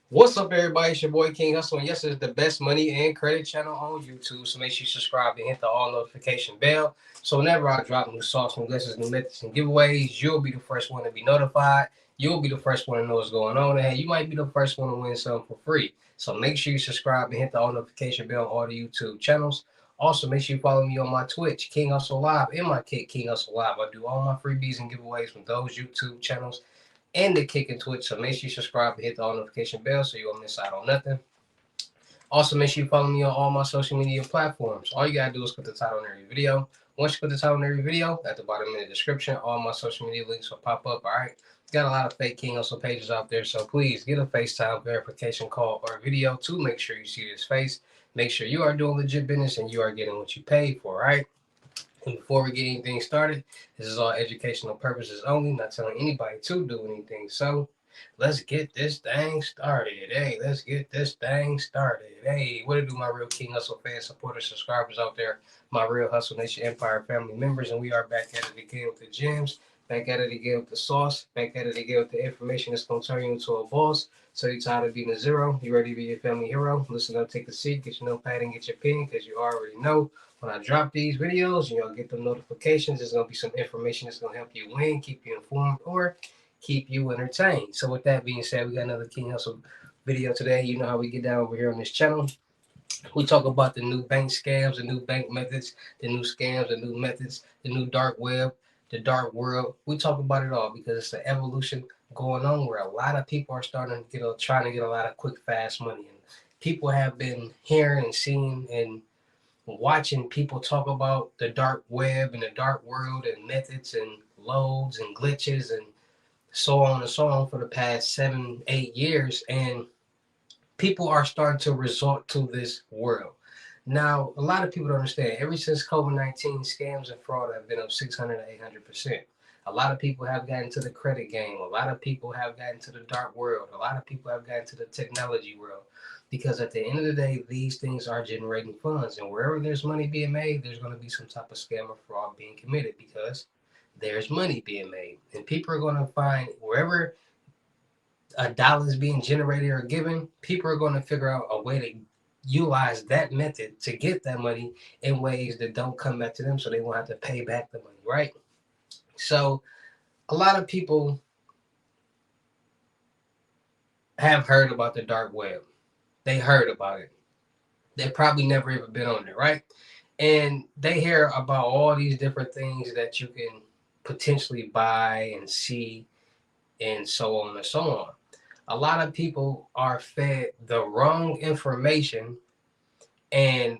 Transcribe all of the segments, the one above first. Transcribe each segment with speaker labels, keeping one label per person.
Speaker 1: What's up, everybody? It's your boy King Hussle, and yes, it's the best money and credit channel on YouTube. So make sure you subscribe and hit the all notification bell. So whenever I drop new sauce, new lessons, new methods, and giveaways, you'll be the first one to be notified. You'll be the first one to know what's going on, and hey, you might be the first one to win something for free. So make sure you subscribe and hit the all notification bell on all the YouTube channels. Also, make sure you follow me on my Twitch, King Hustle Live, and my Kick King Hustle Live. I do all my freebies and giveaways from those YouTube channels and the Kick and Twitch. So make sure you subscribe and hit the all notification bell so you won't miss out on nothing. Also, make sure you follow me on all my social media platforms. All you gotta do is put the title on every video. Once you put the title on every video, at the bottom in the description, all my social media links will pop up. All right. Got a lot of fake King Hustle pages out there, so please get a FaceTime verification call or video to make sure you see this face. Make sure you are doing legit business and you are getting what you paid for. All right. And before we get anything started, this is all educational purposes only, not telling anybody to do anything. So let's get this thing started. Hey, let's get this thing started. Hey, what to do, my real King Hustle fans, supporters, subscribers out there, my real Hustle Nation Empire family members, and we are back at it again with the gems, back at it again with the sauce, back at it again with the information that's going to turn you into a boss. So you tired of being a zero? You ready to be your family hero? Listen up, take a seat, get your notepad and get your pen, because you already know when I drop these videos, you'll get the notifications. There's gonna be some information that's gonna help you win, keep you informed, or keep you entertained. So with that being said, we got another King Hustle video today. You know how we get down over here on this channel. We talk about the new bank scams, the new bank methods, the new scams, the new methods, the new dark web, the dark world. We talk about it all because it's the evolution going on where a lot of people are starting to trying to get a lot of quick, fast money. And people have been hearing and seeing and watching people talk about the dark web and the dark world and methods and loads and glitches and so on and so on for the past 7, 8 years. And people are starting to resort to this world. Now, a lot of people don't understand. Ever since COVID-19, scams and fraud have been up 600 to 800%. A lot of people have gotten to the credit game. A lot of people have gotten to the dark world. A lot of people have gotten to the technology world. Because at the end of the day, these things are generating funds. And wherever there's money being made, there's going to be some type of scam or fraud being committed because there's money being made. And people are going to find wherever a dollar is being generated or given, people are going to figure out a way to utilize that method to get that money in ways that don't come back to them so they won't have to pay back the money, right? So a lot of people have heard about the dark web. They heard about it. They probably never even been on it, right? And they hear about all these different things that you can potentially buy and see and so on and so on. A lot of people are fed the wrong information, and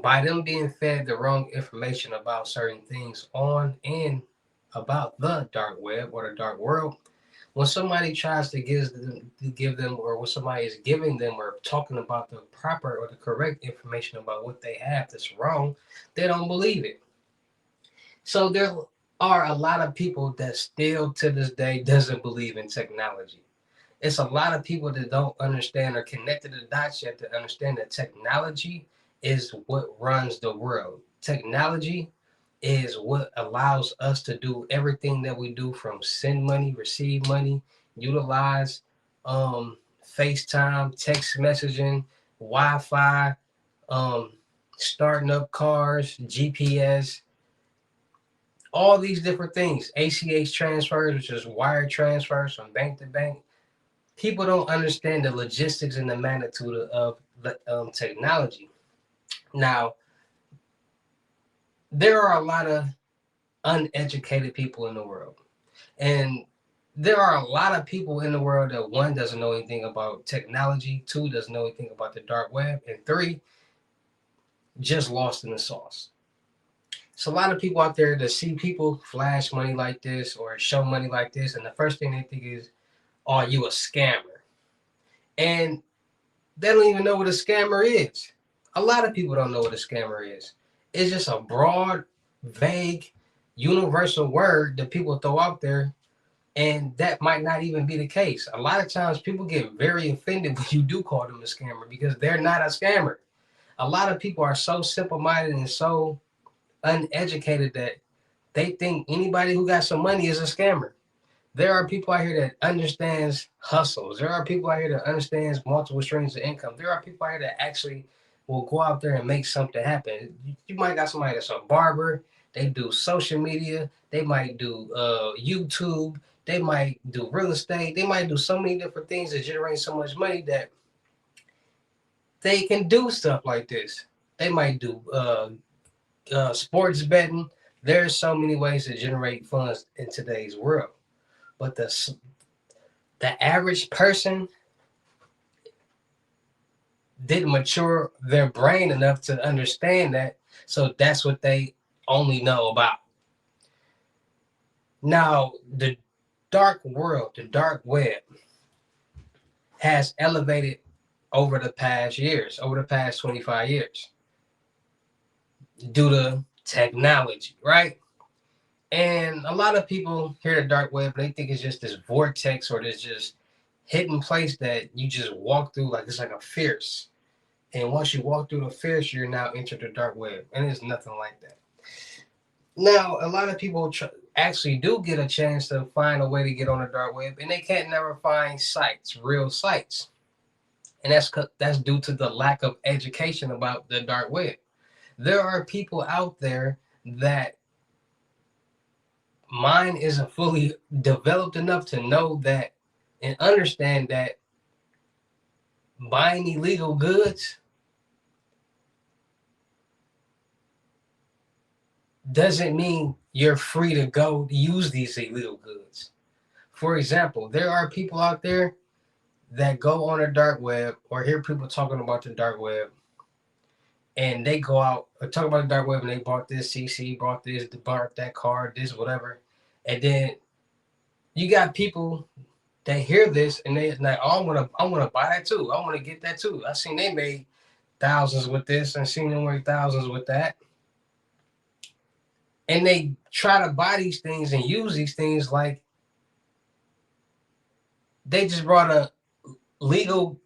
Speaker 1: by them being fed the wrong information about certain things on and about the dark web or the dark world, when somebody tries to give them or when somebody is giving them or talking about the proper or the correct information about what they have that's wrong, they don't believe it. So there are a lot of people that still to this day doesn't believe in technology. It's a lot of people that don't understand or connected the dots yet to understand that technology is what runs the world. Technology is what allows us to do everything that we do, from send money, receive money, utilize FaceTime, text messaging, Wi-Fi, um, starting up cars, GPS, all these different things, ACH transfers, which is wire transfers from bank to bank. People don't understand the logistics and the magnitude of technology. Now, there are a lot of uneducated people in the world, and there are a lot of people in the world that, one, doesn't know anything about technology, two, doesn't know anything about the dark web, and three, just lost in the sauce. So a lot of people out there that see people flash money like this or show money like this, and the first thing they think is, "Are you a scammer?" And they don't even know what a scammer is. A lot of people don't know what a scammer is. It's just a broad, vague, universal word that people throw out there, and that might not even be the case. A lot of times people get very offended when you do call them a scammer because they're not a scammer. A lot of people are so simple-minded and so uneducated that they think anybody who got some money is a scammer. There are people out here that understands hustles. There are people out here that understands multiple streams of income. There are people out here that actually will go out there and make something happen. You might got somebody that's a barber. They do social media. They might do YouTube. They might do real estate. They might do so many different things that generate so much money that they can do stuff like this. They might do sports betting. There's so many ways to generate funds in today's world. But the average person didn't mature their brain enough to understand that. So that's what they only know about. Now, the dark world, the dark web, has elevated over the past years, over the past 25 years, due to technology, right? And a lot of people hear the dark web, they think it's just this vortex or this just hidden place that you just walk through like it's like a fierce. And once you walk through the fierce, you're now entered the dark web. And it's nothing like that. Now, a lot of people actually do get a chance to find a way to get on the dark web, and they can't never find sites, real sites. And that's due to the lack of education about the dark web. There are people out there that mind isn't fully developed enough to know that and understand that buying illegal goods doesn't mean you're free to go use these illegal goods. For example, there are people out there that go on the dark web or hear people talking about the dark web, and they go out or talk about the dark web and they bought this CC, bought this, bought that card, this, whatever. And then you got people that hear this and they like, oh, I wanna buy that too. I wanna get that too. I seen they made thousands with this and seen them make thousands with that. And they try to buy these things and use these things like they just brought a legal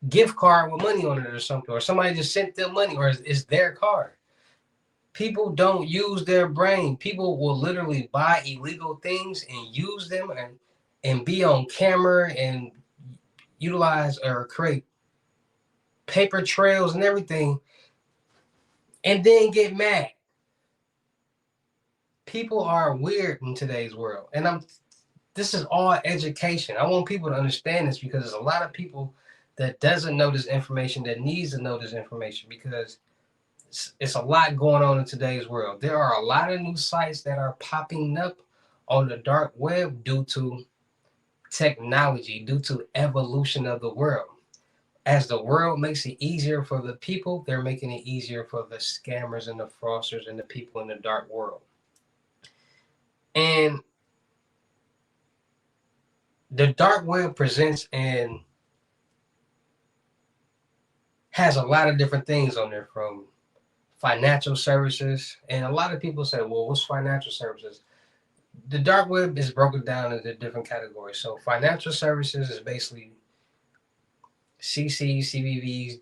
Speaker 1: gift card with money on it or something, or somebody just sent them money, or it's their card. People don't use their brain. People will literally buy illegal things and use them and be on camera and utilize or create paper trails and everything, and then get mad. People are weird in today's world, and this is all education. I want people to understand this because there's a lot of people that doesn't know this information that needs to know this information because it's a lot going on in today's world. There are a lot of new sites that are popping up on the dark web due to technology, due to evolution of the world. As the world makes it easier for the people, they're making it easier for the scammers and the fraudsters and the people in the dark world. And the dark web presents and has a lot of different things on there, from financial services. And a lot of people say, well, what's financial services? The dark web is broken down into different categories. So financial services is basically CCs, CVVs,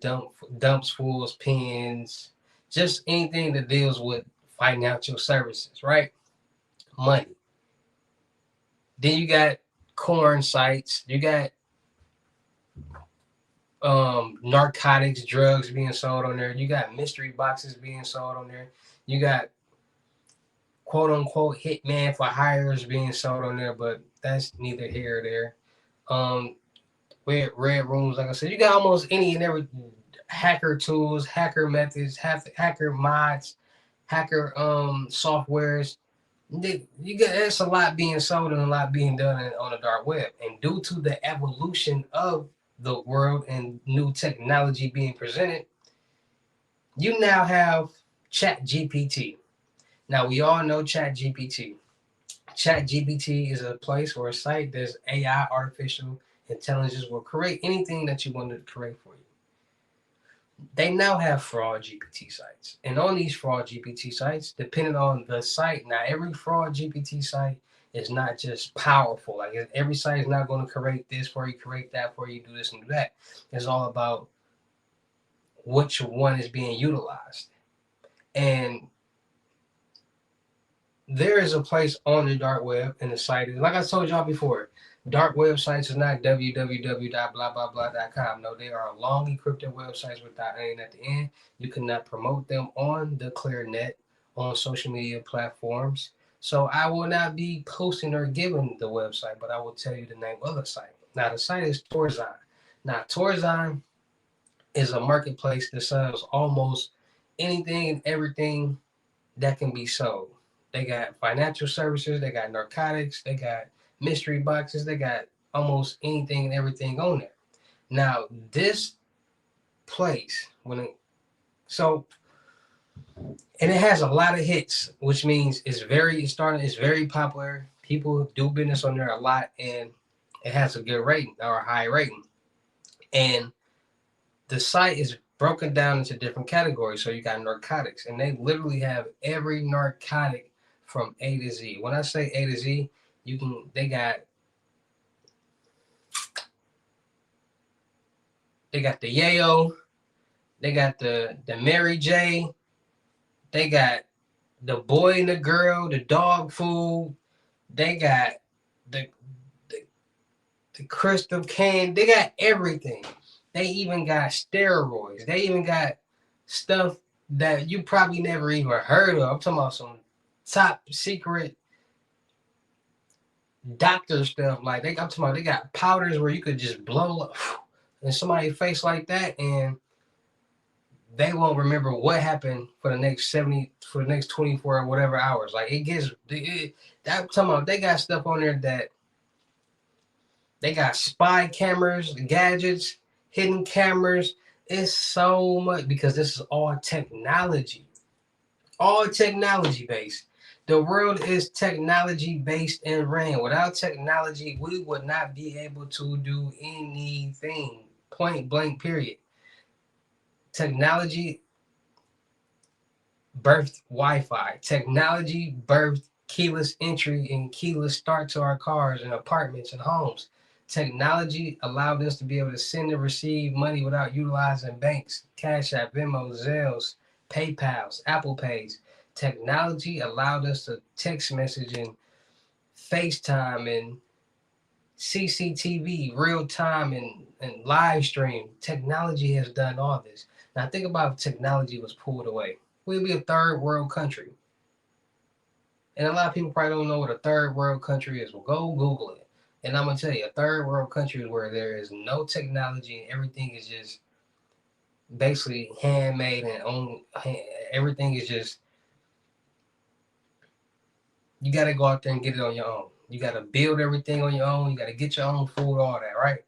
Speaker 1: dumps, fools, pins, just anything that deals with financial services, right? Money. Then you got corn sites. You got narcotics, drugs being sold on there. You got mystery boxes being sold on there. You got quote unquote hitman for hires being sold on there, but that's neither here or there. Red rooms, like I said, you got almost any and every hacker tools, hacker methods, hacker mods, hacker softwares. You got There's a lot being sold and a lot being done on the dark web, and due to the evolution of the world and new technology being presented, you now have Chat GPT. Now we all know Chat GPT. Chat GPT is a place or a site that's AI, artificial intelligence, will create anything that you want to create for you. They now have fraud GPT sites. And on these fraud GPT sites, depending on the site, now every fraud GPT site is not just powerful. Like every site is not going to create this for you, create that for you, do this and do that. It's all about which one is being utilized. And there is a place on the dark web, and the site is, like I told y'all before, dark websites is not www.blah.blah.blah.com. No, they are long encrypted websites without anything at the end. You cannot promote them on the clear net on social media platforms. So I will not be posting or giving the website, but I will tell you the name of the site. Now the site is Torzine. Now Torzine is a marketplace that sells almost anything and everything that can be sold. They got financial services, they got narcotics, they got mystery boxes, they got almost anything and everything on there. Now, this place, so and it has a lot of hits, which means it's very popular. People do business on there a lot, and it has a good rating or a high rating. And the site is broken down into different categories. So you got narcotics, and they literally have every narcotic from A to Z. When I say A to Z, they got the Yayo, they got the Mary J, they got the boy and the girl, the dog food, they got the the, the crystal can, they got everything. They even got steroids. They even got stuff that you probably never even heard of. I'm talking about some top secret doctor stuff. Like I'm talking about they got powders where you could just blow up in somebody's face like that, and they won't remember what happened for the next 24 or whatever hours. Like that. I'm talking about they got stuff on there that they got spy cameras, gadgets, hidden cameras. It's so much because this is all technology based. The world is technology based and ran. Without technology, we would not be able to do anything. Point blank, period. Technology birthed Wi-Fi. Technology birthed keyless entry and keyless start to our cars and apartments and homes. Technology allowed us to be able to send and receive money without utilizing banks, Cash App, Venmo, Zelles, PayPals, Apple Pays. Technology allowed us to text message and FaceTime and CCTV, real time and live stream. Technology has done all this. Now think about if technology was pulled away. We'd be a third world country. And a lot of people probably don't know what a third world country is. Well, go Google it. And I'm gonna tell you, a third world country is where there is no technology and everything is just basically handmade and everything is just you got to go out there and get it on your own. You got to build everything on your own. You got to get your own food, all that, right?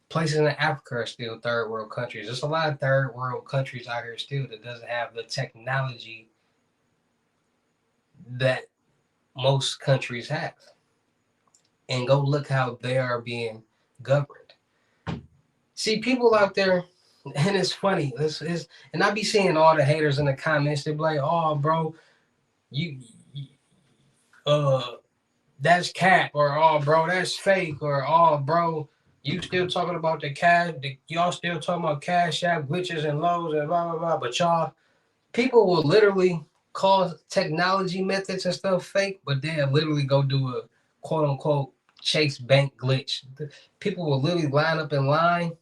Speaker 1: Places in Africa are still third world countries. There's a lot of third world countries out here still that doesn't have the technology that most countries have. And go look how they are being governed. See, people out there, and it's funny. And I be seeing all the haters in the comments. They be like, "Oh, bro, you uh that's cap," or "Oh, bro, that's fake," or "Oh, bro, you still talking about y'all still talking about Cash App glitches and lows and blah blah blah." But y'all, people will literally call technology methods and stuff fake, but they'll literally go do a quote unquote Chase Bank glitch. People will literally line up in line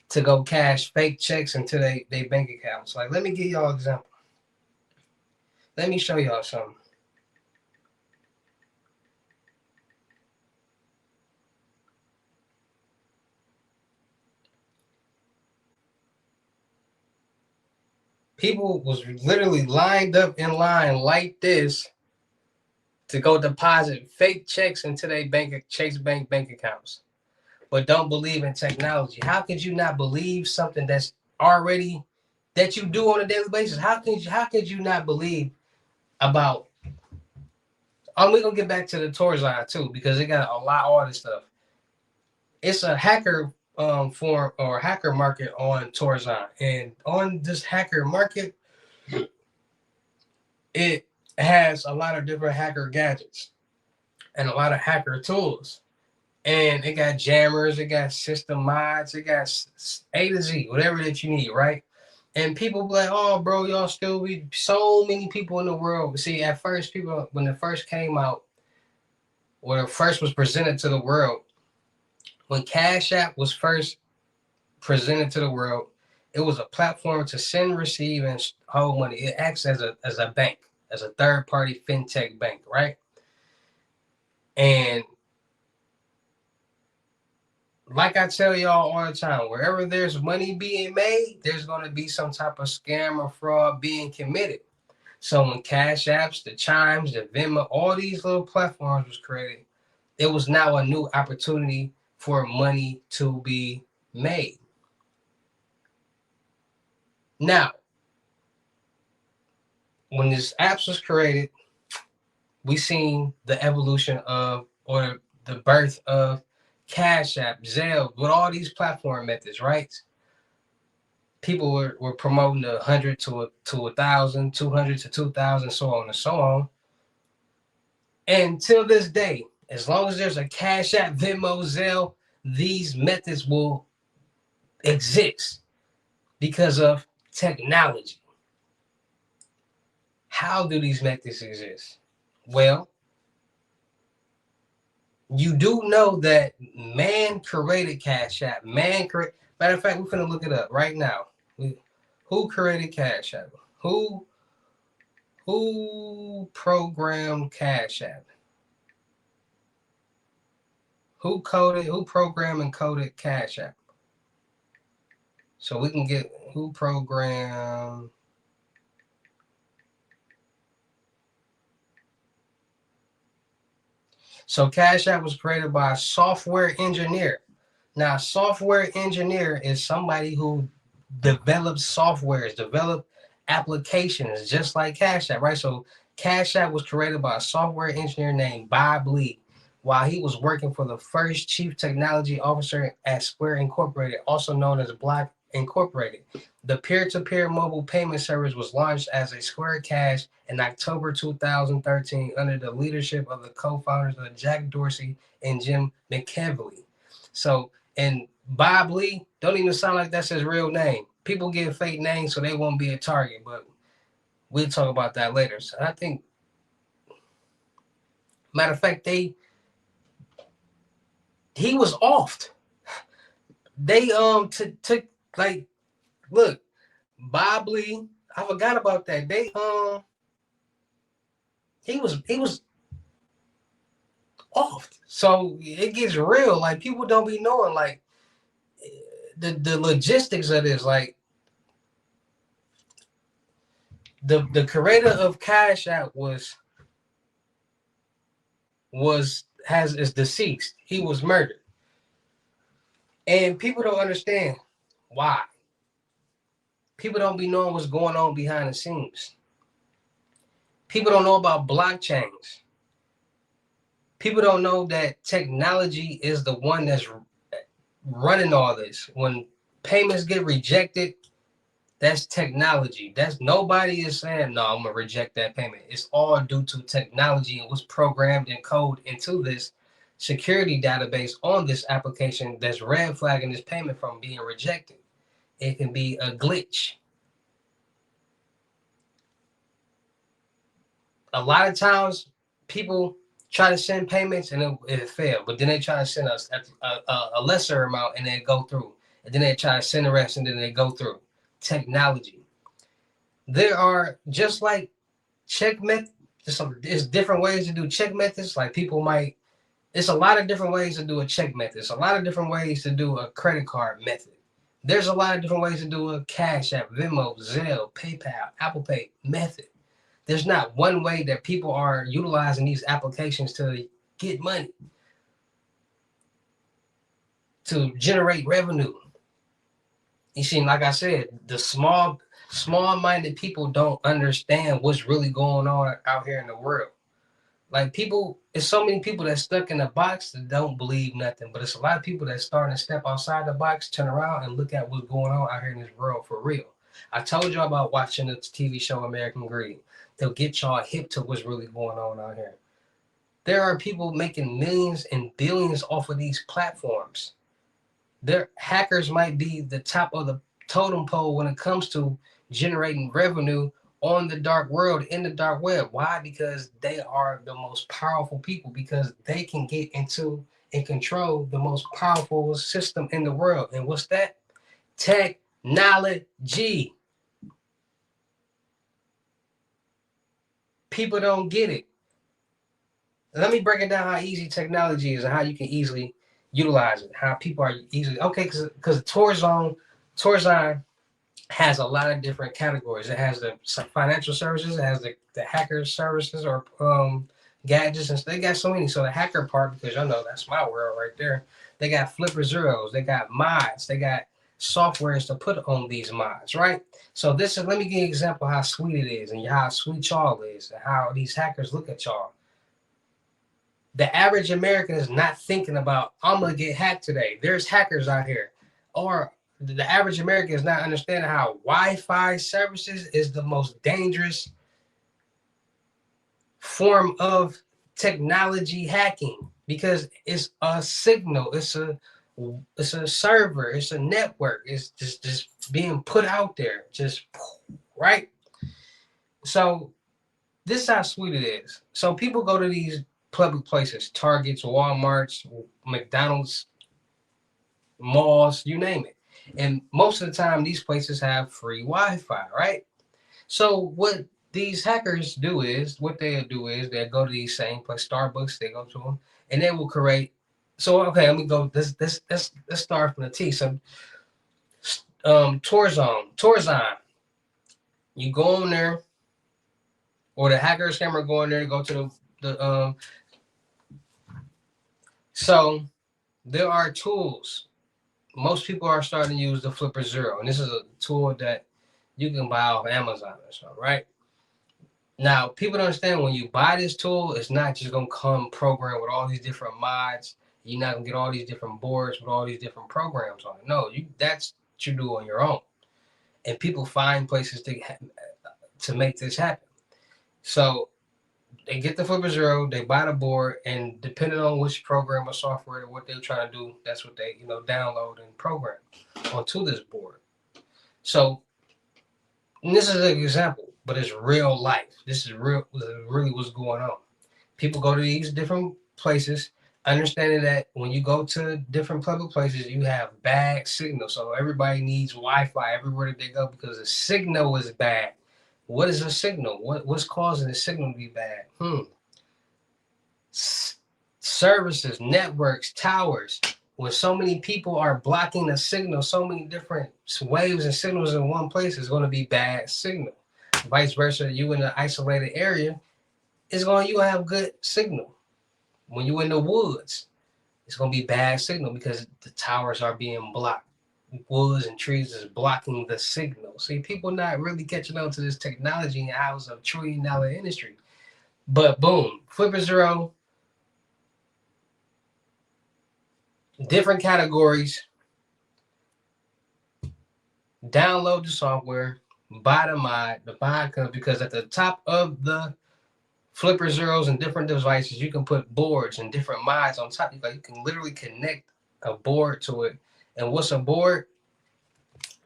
Speaker 1: to go cash fake checks into their bank accounts. Like, let me give y'all an example. Let me show y'all something. People was literally lined up in line like this to go deposit fake checks into their Chase Bank bank accounts, but don't believe in technology. How could you not believe something that's already that you do on a daily basis? How could you not believe about? We're gonna get back to the Torzine too because it got a lot of all this stuff. It's a hacker form or hacker market on Torzine, and on this hacker market, it has a lot of different hacker gadgets and a lot of hacker tools. And it got jammers, it got system mods, it got A to Z, whatever that you need, right? And people be like, oh, bro, y'all still be so many people in the world. See, at first, people, when it first came out, when it first was presented to the world, when Cash App was first presented to the world, it was a platform to send, receive, and hold money. It acts as a bank, as a third party fintech bank, right? And like I tell y'all all the time, wherever there's money being made, there's going to be some type of scam or fraud being committed. So when Cash Apps, the Chimes, the Venmo, all these little platforms was created, it was now a new opportunity for money to be made. Now, when this apps was created, we seen the evolution of, or the birth of Cash App, Zelle, with all these platform methods, right? People were promoting 100 to 1,000, 200 to 2,000, so on and so on. And till this day, as long as there's a Cash App, Venmo, Zelle, these methods will exist because of technology. How do these methods exist? Well, you do know that man created Cash App. Matter of fact, we're gonna look it up right now. Who created Cash App? Who programmed Cash App? Who programmed and coded Cash App? So we can get who programmed. So Cash App was created by a software engineer. Now, a software engineer is somebody who develops softwares, develop applications, just like Cash App, right? So Cash App was created by a software engineer named Bob Lee while he was working for the first chief technology officer at Square Incorporated, also known as Block Incorporated. The peer-to-peer mobile payment service was launched as a Square Cash in October 2013 under the leadership of the co-founders of Jack Dorsey and Jim McKevely. So, and Bob Lee don't even sound like that's his real name. People give fake names so they won't be a target, but we'll talk about that later. So I think, matter of fact, he was offed. They took like, look, Bob Lee, I forgot about that. They he was off. So it gets real. Like people don't be knowing like the logistics of this. Like the creator of Cash App is deceased. He was murdered. And people don't understand why. People don't be knowing what's going on behind the scenes. People don't know about blockchains. People don't know that technology is the one that's running all this. When payments get rejected, that's technology. That's nobody is saying, no, I'm gonna reject that payment. It's all due to technology and what's programmed and code into this security database on this application that's red flagging this payment from being rejected. It can be a glitch. A lot of times people try to send payments and it failed, but then they try to send us a lesser amount and then go through. And then they try to send the rest and then they go through. Technology. There are just like check method. There's different ways to do check methods. Like people might, it's a lot of different ways to do a check method. It's a lot of different ways to do a credit card method. There's a lot of different ways to do a Cash App, Venmo, Zelle, PayPal, Apple Pay method. There's not one way that people are utilizing these applications to get money, to generate revenue. You see, like I said, the small-minded people don't understand what's really going on out here in the world. Like people, it's so many people that's stuck in a box that don't believe nothing. But it's a lot of people that's starting to step outside the box, turn around, and look at what's going on out here in this world for real. I told y'all about watching the TV show American Greed. They'll get y'all hip to what's really going on out here. There are people making millions and billions off of these platforms. Their hackers might be the totem pole when it comes to generating revenue on the dark world, in the dark web. Why? Because they are the most powerful people, because they can get into and control the most powerful system in the world. And what's that? Technology. People don't get it. Let me break it down how easy technology is and how you can easily utilize it. How people are easily okay, because Torzone has a lot of different categories. It has the financial services, it has the hacker services or gadgets, and they got so many. So the hacker part, because y'all know that's my world right there. They got flipper zeros, they got mods, they got softwares to put on these mods, right? So this is let me give you an example how sweet it is and how sweet y'all is and how these hackers look at y'all. The average American is not thinking about, I'm gonna get hacked today. There's hackers out here. Or the average American is not understanding how Wi-Fi services is the most dangerous form of technology hacking, because it's a signal, it's a server, it's a network, it's just being put out there, just right. So this is how sweet it is. So people go to these public places, Targets, Walmarts, McDonald's, malls, you name it. And most of the time, these places have free Wi-Fi, right? So what these hackers do is, what they'll do is they'll go to these same place, Starbucks, they go to them, and they will create. So okay, let me go. Let's start from the T. So Torzone, you go on there, or the hacker scammer go in there, go to the so there are tools. Most people are starting to use the Flipper Zero, and this is a tool that you can buy off Amazon or so, right? Now, people don't understand when you buy this tool, it's not just gonna come programmed with all these different mods. You're not gonna get all these different boards with all these different programs on it. No, that's what you do on your own. And people find places to make this happen. So they get the Flipper Zero, they buy the board, and depending on which program or software or what they're trying to do, that's what they download and program onto this board. So this is an example, but it's real life. This is really what's going on. People go to these different places, understanding that when you go to different public places, you have bad signal. So everybody needs Wi-Fi everywhere that they go because the signal is bad. What is a signal? What's causing the signal to be bad? Services, networks, towers. When so many people are blocking the signal, so many different waves and signals in one place, is going to be bad signal. Vice versa, you in an isolated area, you have good signal. When you in the woods, it's going to be bad signal because the towers are being blocked. Woods and trees is blocking the signal. See, people not really catching on to this technology and how it's a $1 trillion industry. But boom, Flipper Zero, different categories. Download the software, buy the mod comes because at the top of the Flipper Zeros and different devices, you can put boards and different mods on top. You can literally connect a board to it. And what's a board?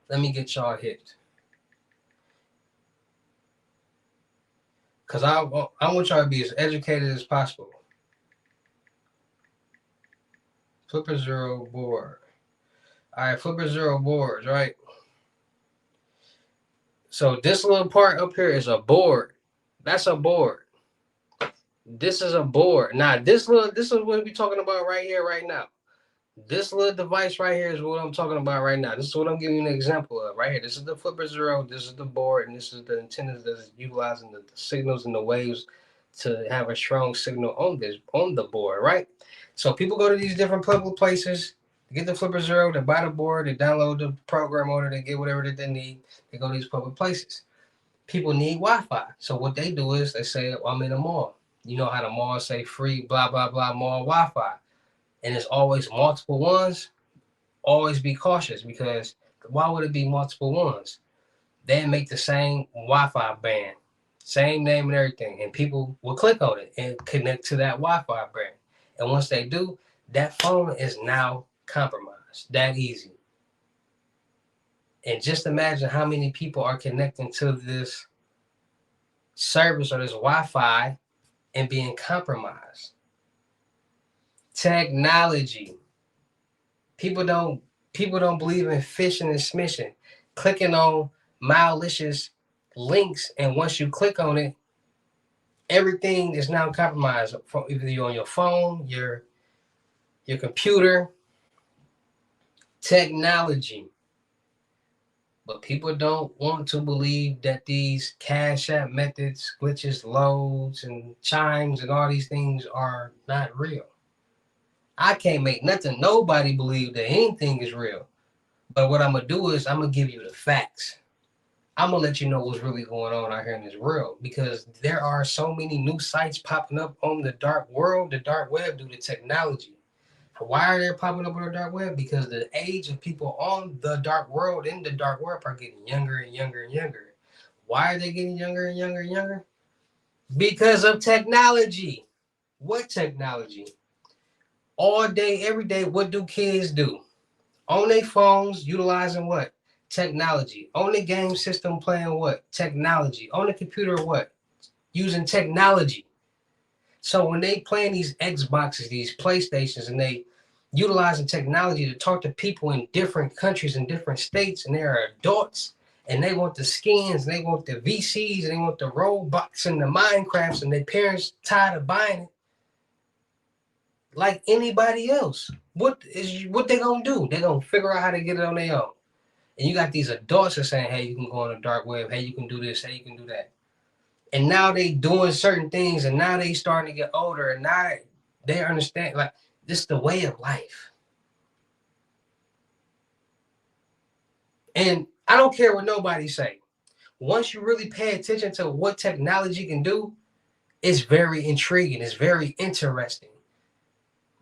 Speaker 1: Let me get y'all hit. Because I want y'all to be as educated as possible. Flipper Zero board. All right, Flipper Zero boards, right? So this little part up here is a board. That's a board. This is a board. Now, this is what we're talking about right here, right now. This little device right here is what I'm talking about right now. This is what I'm giving you an example of right here. This is the Flipper Zero. This is the board, and this is the antennas that is utilizing the signals and the waves to have a strong signal on the board, right? So people go to these different public places, they get the Flipper Zero, they buy the board, they download the program on it, they get whatever that they need. They go to these public places. People need Wi-Fi, so what they do is they say, well, I'm in a mall. You know how the mall say free blah blah blah mall Wi-Fi, and it's always multiple ones. Always be cautious because why would it be multiple ones? They make the same Wi-Fi band, same name and everything, and people will click on it and connect to that Wi-Fi band. And once they do, that phone is now compromised. That easy. And just imagine how many people are connecting to this service or this Wi-Fi and being compromised. Technology. People don't people don't believe in phishing and smishing. Clicking on malicious links, and once you click on it, everything is now compromised. From either you on your phone, your computer, technology. But people don't want to believe that these cash app methods, glitches, loads, and chimes, and all these things are not real. I can't make nothing, nobody believe that anything is real. But what I'm gonna do is I'm gonna give you the facts. I'm gonna let you know what's really going on out here in this world, because there are so many new sites popping up on the dark world, the dark web, due to technology. Why are they popping up on the dark web? Because the age of people on the dark world, in the dark web, are getting younger and younger and younger. Why are they getting younger and younger and younger? Because of technology. What technology? All day, every day, what do kids do? On their phones, utilizing what? Technology. On the game system, playing what? Technology. On the computer, what? Using technology. So when they playing these Xboxes, these PlayStations, and they utilizing technology to talk to people in different countries and different states, and they are adults, and they want the skins, and they want the VCs, and they want the Roblox and the Minecrafts, and their parents tired of buying it like anybody else. What they gonna do? They gonna figure out how to get it on their own. And you got these adults that are saying, "Hey, you can go on the dark web. Hey, you can do this. Hey, you can do that." And now they doing certain things, and now they starting to get older, and now they understand like this is the way of life. And I don't care what nobody say. Once you really pay attention to what technology can do, it's very intriguing. It's very interesting.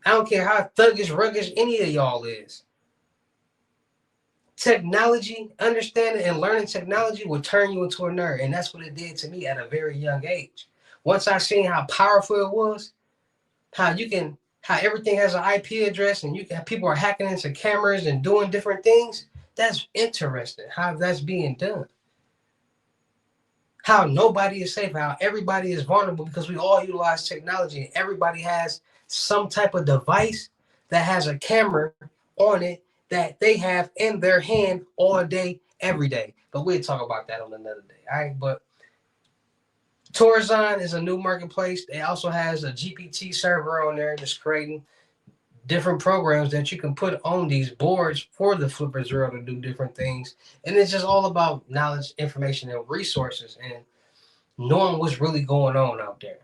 Speaker 1: I don't care how thuggish, ruggish any of y'all is. Technology, understanding and learning technology will turn you into a nerd. And that's what it did to me at a very young age. Once I seen how powerful it was, how everything has an IP address, and you can people are hacking into cameras and doing different things. That's interesting how that's being done. How nobody is safe, how everybody is vulnerable, because we all utilize technology, and everybody has some type of device that has a camera on it that they have in their hand all day, every day. But we'll talk about that on another day. All right. But Torzon is a new marketplace. It also has a GPT server on there that's creating different programs that you can put on these boards for the Flipper Zero to do different things. And it's just all about knowledge, information, and resources, and knowing what's really going on out there.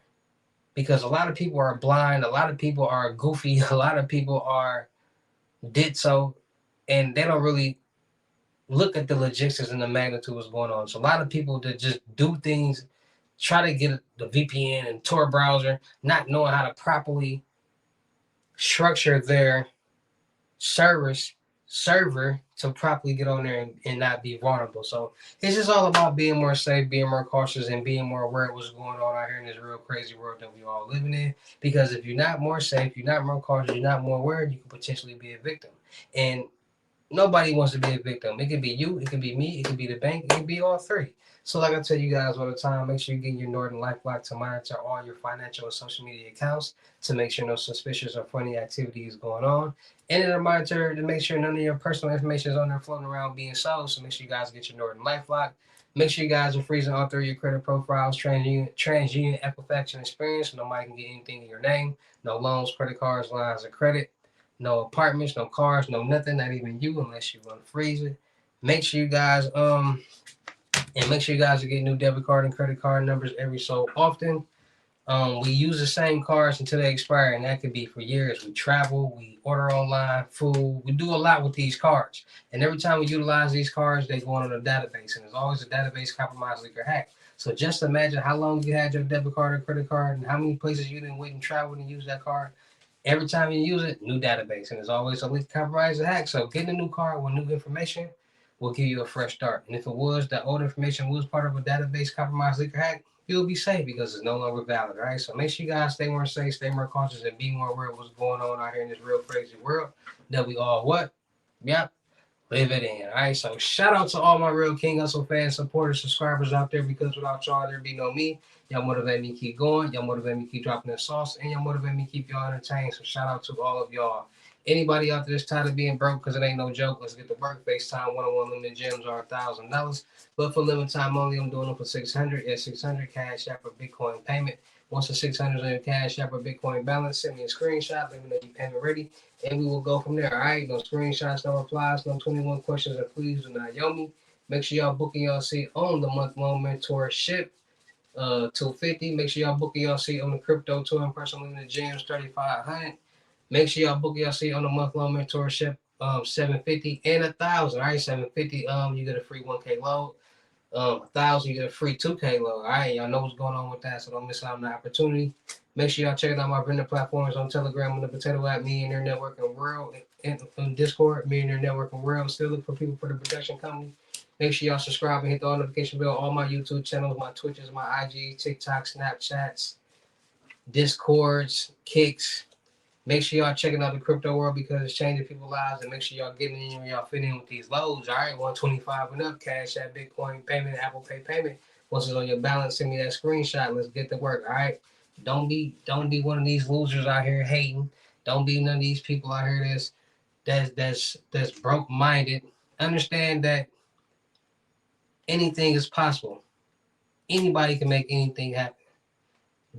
Speaker 1: Because a lot of people are blind, a lot of people are goofy, a lot of people are did so, and they don't really look at the logistics and the magnitude of what's going on. So a lot of people that just do things, try to get the VPN and Tor browser, not knowing how to properly structure their service server to properly get on there and not be vulnerable. So it's just all about being more safe, being more cautious, and being more aware of what's going on out here in this real crazy world that we all living in. Because if you're not more safe, you're not more cautious, you're not more aware, you could potentially be a victim. And nobody wants to be a victim. It could be you, it could be me, it could be the bank, it could be all three. So like I tell you guys all the time, make sure you get your Norton LifeLock to monitor all your financial and social media accounts to make sure no suspicious or funny activity is going on. And it'll monitor to make sure none of your personal information is on there floating around being sold. So make sure you guys get your Norton LifeLock. Make sure you guys are freezing all three of your credit profiles, TransUnion, Equifax, and Experience, so nobody can get anything in your name. No loans, credit cards, lines of credit. No apartments, no cars, no nothing, not even you, unless you want to freeze it. Make sure you guys and make sure you guys are getting new debit card and credit card numbers every so often. We use the same cards until they expire, and that could be for years. We travel, we order online, food, we do a lot with these cards. And every time we utilize these cards, they go on a database, and there's always a database compromised, leak, or hack. So just imagine how long you had your debit card or credit card, and how many places you didn't wait and travel to use that card. Every time you use it, new database, and there's always a leak, compromise, or hack. So getting a new card with new information will give you a fresh start. And if it was that old information was part of a database compromise, leak, or hack, you'll be safe because it's no longer valid, right? So make sure you guys stay more safe, stay more cautious, and be more aware of what's going on out here in this real crazy world that we all what? Yep. live it in. All right. So shout out to all my real King Hustle fans, supporters, subscribers out there, because without y'all, there'd be no me. Y'all motivate me to keep going. Y'all motivate me to keep dropping the sauce. And y'all motivate me to keep y'all entertained. So shout out to all of y'all. Anybody out there that's tired of being broke, because it ain't no joke, let's get to work. FaceTime one-on-one limited gems are $1,000. But for limited time only, I'm doing them for 600. At 600 Cash App or Bitcoin payment. Once the 600 is on your Cash App or Bitcoin balance, send me a screenshot. Let me know your payment ready, and we will go from there. All right, no screenshots, no replies, no 21 questions, and please do not yell me. Make sure y'all booking y'all seat on the month-long mentorship. 250. Make sure y'all booking y'all seat on the crypto tour and personal in the gyms 3,500. Make sure y'all book y'all seat on the month-long mentorship 750 and 1,000. All right, 750. You get a free 1K load. 1,000, you get a free 2K load. All right, y'all know what's going on with that, so don't miss out on the opportunity. Make sure y'all check out my vendor platforms on Telegram and the Potato App, Millionaire Networking World, and Discord, Millionaire Networking World. Still looking for people for the production company. Make sure y'all subscribe and hit the notification bell. All my YouTube channels, my Twitches, my IG, TikTok, Snapchats, Discords, Kicks. Make sure y'all checking out the crypto world, because it's changing people's lives, and make sure y'all getting in and y'all fitting in with these loads. All right, 125 and up, Cash App, Bitcoin payment, Apple Pay payment. Once it's on your balance, send me that screenshot. Let's get to work. All right. Don't be one of these losers out here hating. Don't be none of these people out here that's broke minded. Understand that anything is possible. Anybody can make anything happen.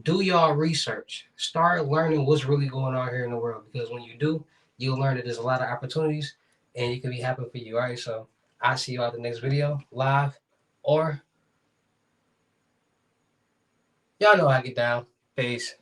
Speaker 1: Do y'all research. Start learning what's really going on here in the world, because when you do, you'll learn that there's a lot of opportunities and it can be happening for you. All right, so I'll see you all the next video, live, or y'all know how I get down. Peace.